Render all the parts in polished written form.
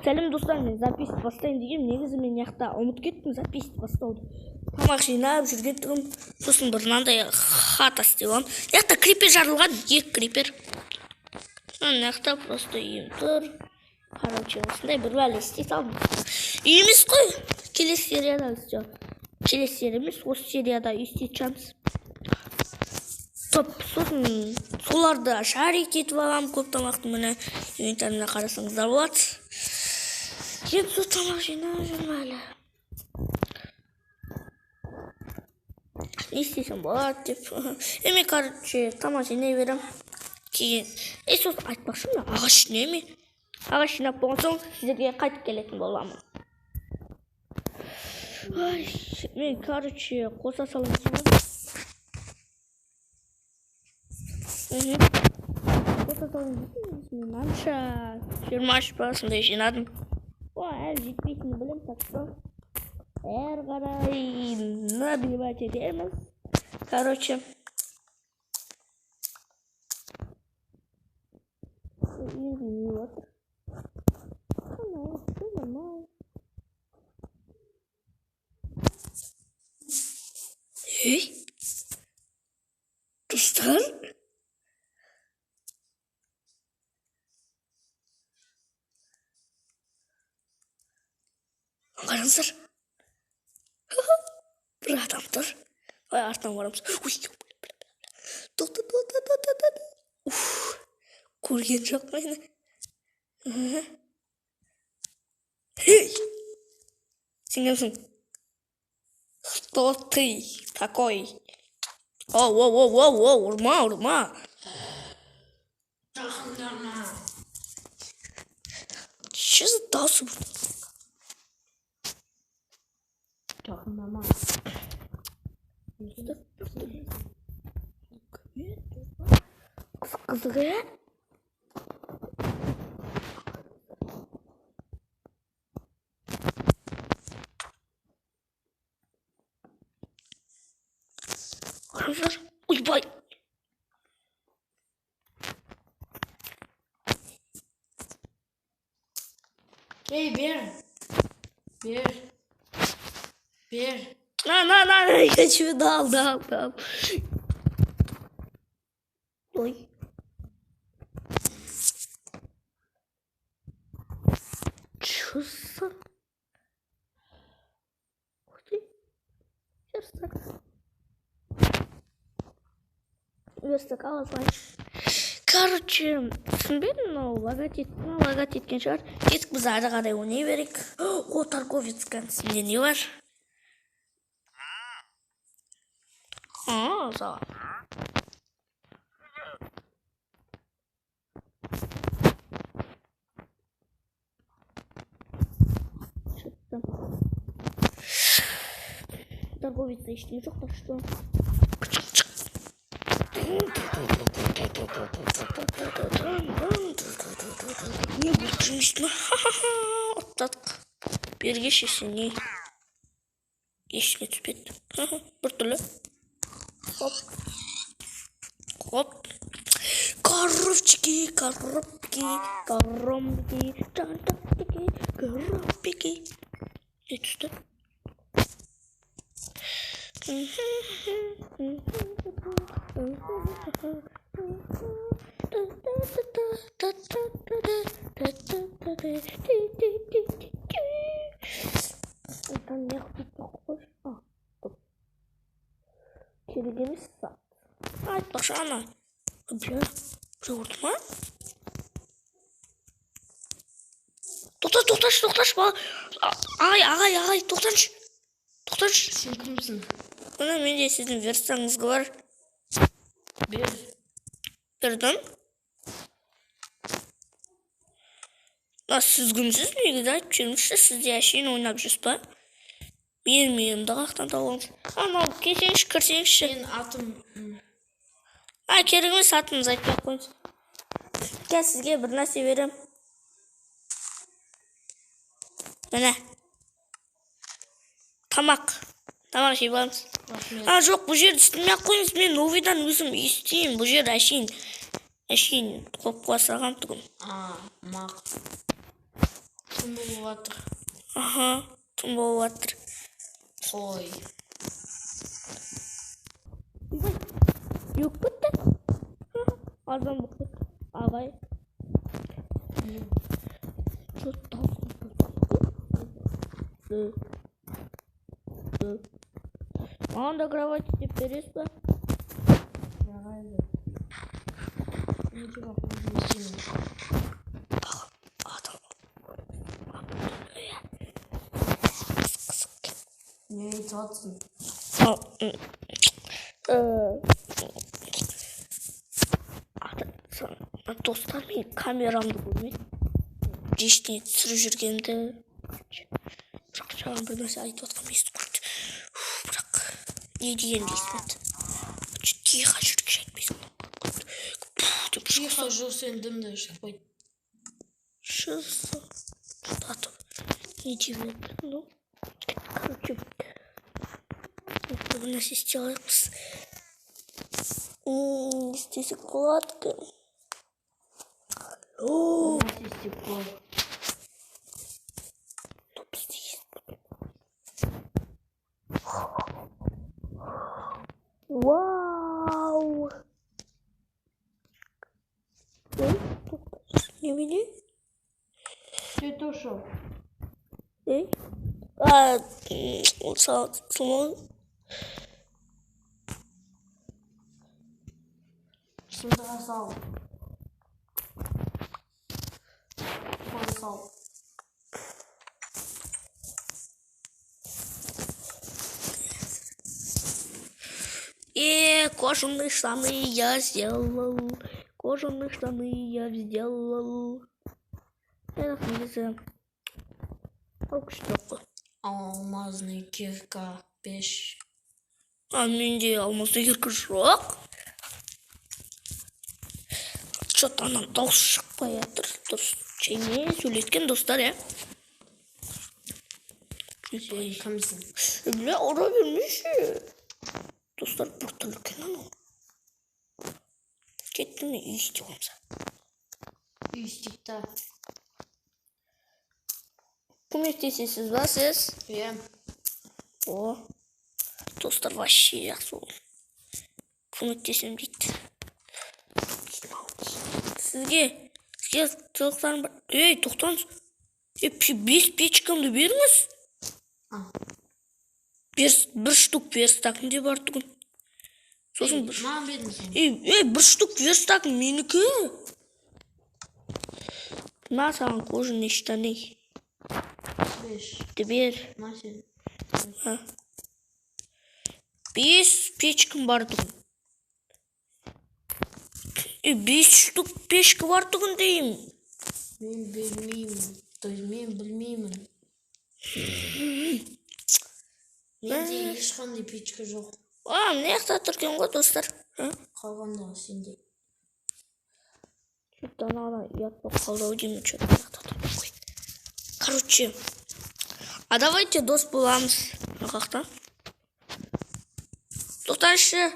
Сәлем достар, мен запись бастайын деген, негізі мен яқта ұмытып кеттім запись бастауды. Тамақ жинап жүрген тұғым, сосын бір мынандай хат істеп аламын. Яқта крипер жарылған, 2 крипер. Яқта просто үйім тұр. Короче, осындай бір бәле істей салдым. Үйіміз қой. Келесі серияда істейміз. Келесі сериямыз осы серияда істейміз. Топ, сосын соларды шарик етіп аламын, көп тамақты міне инвентарына қарасаңыздар болады. Енді сол тамақ жинап жүрмін әлі. Не істесем болады деп. Мен, короче, тамақ жинай берем. Кейін, сосын айтпақшы мен ағаш жинаймын. Ағаш жинап болған соң сіздерге қайтып келетін боламын. Мен, короче, қоса салам жинап. Қоса салам жинап. Мен анша 20 басындай жинадым. Әлі жетпейтінді білем, так что әрі қарай набивать етеміз. Короче, достар, қараңыздар, бір адам тұр. Артынан барамыз. Көрген жоқ мені. Сен кімсің? Кто ты такой? Оу, ұрма. Что за даусы? Жақындама. Қызығы? Қараңыздар. Ойбай. Бер. На, я тебе дал. Ой. Чё за... Ух ты. Верстак аласың. Короче, түсінбедім, но лагать еткен шығар. Кетік біз ары қарай ойнай берейік. О, торговец концінде не бар? Сау. Торговец ештеңе жоқ, так что... Не бұл жұмыстың. Оттадық. Берге шешіне. Ешіне түспеді. Бір түрлі. Хоп. Коровчики, коробки, жантақтики, коробки. Не түсті? Керегеміз сат. Айтпақшы ана. Бля, жауырды ма? Тоқташы бала. Ағай, тоқташы. Сен кімсің? Бұны менде сіздің верстаңызға бар. Бердім. Сіз кімсіз негізі айтып жүрміші, сізде әшейін ойнап жүрсіз ба? Менің қақтан тауғаныз. Анау кетеңізші, кірсеңізші. Мен атым... Керек емес, атыңыз айтпақ қойыңыз. Кәз сізге бір нәрсе берем. Міне. Тамақ жей барымыз. Жоқ, бұл жерді істемей қойыңыз, мен новыйдан өзім істеймін. Бұл жер әшейін қоп қуасаған тұғым. Мақ. Кім болып жатыр? Аха, тым болып жатыр. Қой. Yok bitti. Azam bu. Abay. Çok Anda кровать теперь есть. Жарайды. Ничего, не Adam. Ne айтып жатсың? Достар мен камерамды көрмейді. Ештеңе түсіріп жүргенді. Бірақ жаңа бір нәрсе айтып отқан естіп көрді. Бірақ не дегенді естімеді. Тихо жүргіш айтпайсың. Тихо жүрсең дымды шықпайды. Шысы. Тату. Не дегенді. Ну, короче. Бір нәрсе істейміз. Здесь укладка. Алло. Вау. Не видишь? Ты ушел. Эй? Слон. Сындыға сал. Қой сал. Кожаные штаны я сделал. Кожаные штаны я сделал. Это нельзя. Что? Алмазный кирка 5. Менде алмазный кирка жоқ. Что-то анан дауыс шықпай жатыр. Дұрыс чейне сөйлескен достар, я? Сен кімсің? Бля, ұра бермеші. Достар біртүрлі екен анау. Кеттім мен үй істеп аламыз. Үй істейді. Көмектесесіз ба сіз? Иә. О, достар вообще жақсы ол. Көмектесем дейді. Сізге сыйлықтарым бар. Ей, тоқтаңыз. 5 печкамды беріңіз. Bir штук верстагінде бар түгін. Сосын бір. Маған бердің. Bir штук верстаг менікі. На саған кожаные штаны. 5. Теперь. На сен. 5 печкам бар түгін. 5 штук печка бар түгін деймін. Мен білмеймін. То есть мен білмеймін. Менде ешқандай печка жоқ. Міне жақта тұрген ғой достар. Қалғандағы сенде. Что-то надо, я поколол деймін, что-то жақта тұрген ғой. Короче, а давайте дос боламыз. Қақта? Тоқташы,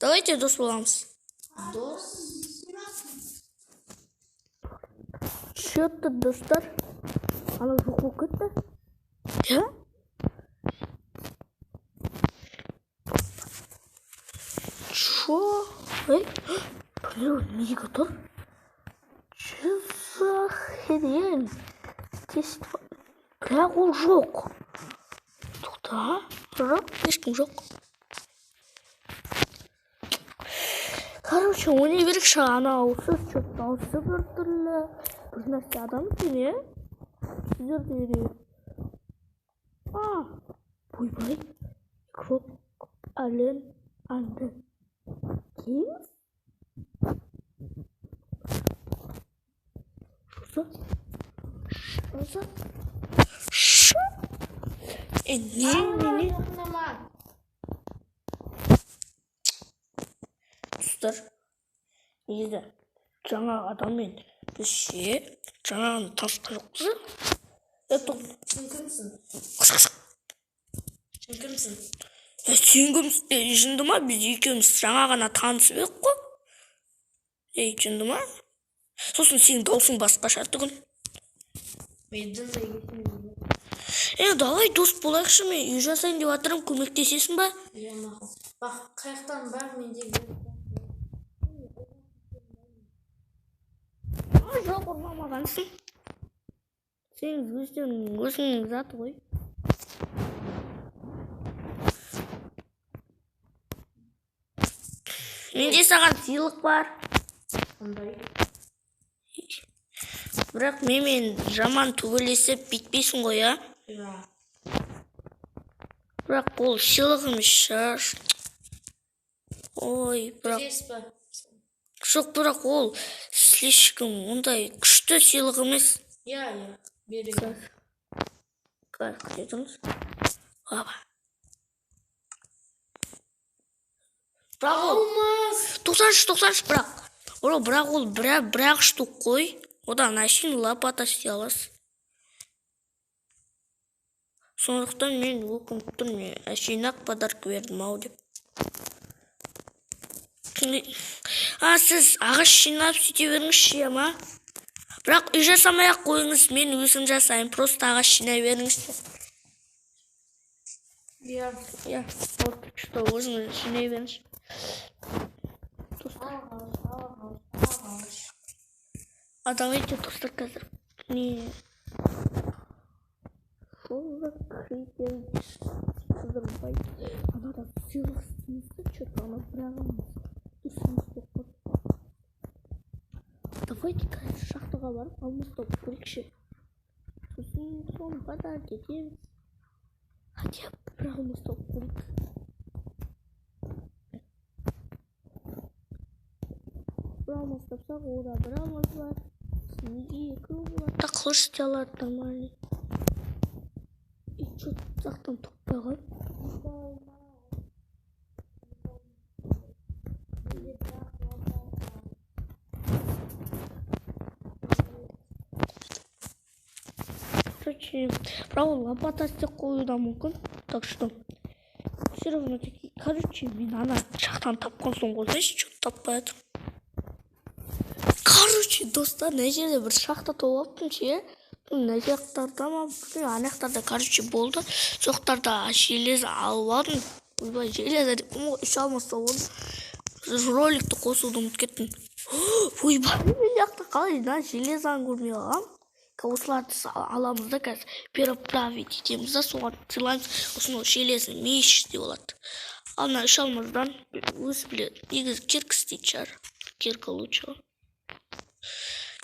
давайте дос боламыз. Дос? Что-то достар. Ана жоқ болып кетті. Я? Что? Эй? Блин, не готов? Что за хрень? Здесь... Бірақ ол жоқ. Тоқта? Жоқ, ешкім жоқ. Короче, оны берікші анау сіз что-то дауысы бір түрлі. Бір нәрсе адам екен, е? Сіздерді берейік. Ойбай. Кроп, әлем, анды. Кем? Что за? Что? Не. Достар, еді. Жаңа адаммен бізде жаңағын танысқан жоқпыз. Сен кімсің? Сен кімсің? Сен кімсің? Жынды ма? Біз екеуміз жаңа ғана танысып ек қой. Жынды ма? Сосын сенің даусың басқаша түгін. Менің де кетемін. Давай дос болайықшы, мен үй жасайын деп жатырмын, көмектесесің ба? Иә, мақұл. Бақ, қаяқтан бар менде. Жоқ, ұрламағансың. Сен өзіңнің заты ғой. Менде саған сыйлық бар. Қандай? Бірақ менімен жаман төбелесіп битпейсің ғой, а? Иә. Бірақ ол сыйлық емес шығар. Ой, бірақ... Білесіз ба? Жоқ, бірақ ол слишком ондай күшті сыйлық емес. Иә, беремін. Как дедіңіз? Аба. Бірақ ол... Алмаз! 90 бірақ. Бірақ ол бірақ штук қой. Одан әшейін лопата істей аласыз. Сондықтан мен өкініп тұрмын, әшейін-ақ подарка бердім ау деп. Сіз ағаш жинап сөйте беріңізші, ма? Бірақ үй жасамай-ақ қойыңыз, мен өзім жасайын, просто ағаш жинай беріңізші. Иә. Вот что өзіңіз жинай беріңізші. А давайте достар қазір. Не? Шол за крипер взрывай. Она там сыйлық снизу, что-то она прямо снизу. Давайте қазір шахтаға барып, алмастау көрекші. Сосын соңға да кетеміз. Хотя бір алмастау көрек. Бір алмас тапсақ, ода бір алмас бар. Неге екі болады? Қылыш істей алады нормальный. И что-то жақтан топпай Короче, право лопата істеп қою да мүмкін. Так что все равно таки. Короче, мен ана жақтан тапқан соң ғой, знаешь, что-то таппай жатырмын. Короче, достар, мына жерде бір шахта толып ше. Мына жақтарда ма, ана жақтарда, короче, болды. Жоқтарда железо алып алдым. Ойбай, железо деп үш алмаса болды. Роликті қосуды ұмытып кеттім. Ойбай, мен жақта қалай железоны көрмей қалғам. Осыларды аламыз да қазір переправить етеміз да, соған сыйлаймыз. Осынау железо меш деп болады. Ал мына үш алмаздан өзі біледі. Негізі кирка істейді шығар. Кирка лучше.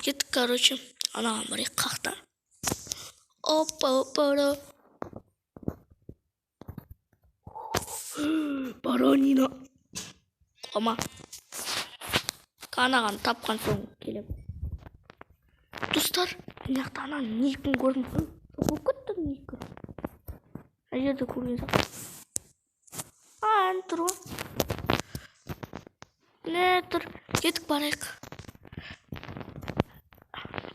Кеттік, короче, анаған барайық қақта. Опа-опа-да. Баронина. Ама. Анаған тапқан соң келем. Достар, мен жақта ананың никін көрдім. Жоқ көттім никін. Ана жерде көрген сақ. Ән тұр ғой. Не тұр? Кетік барайық.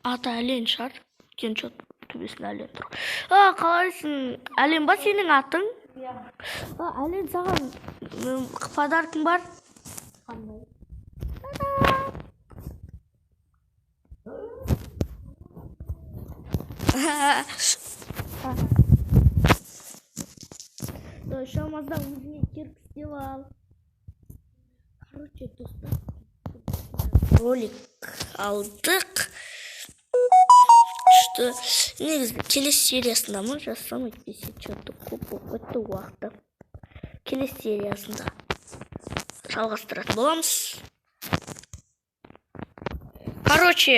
Аты әлен шығар. Кен что төбесін әлен тұр. Қалайсың? Әлен ба сенің атың? Иә. Әлен саған подаркың бар? Қандай? Шамаздан өзіне кирк істеп ал. Короче, достар, ролик алдық. Что негізі келесі сериясында ма жазсам, әйтпесе что-то көп болып кетті уақытта. Келесі сериясында жалғастыратын боламыз. Короче,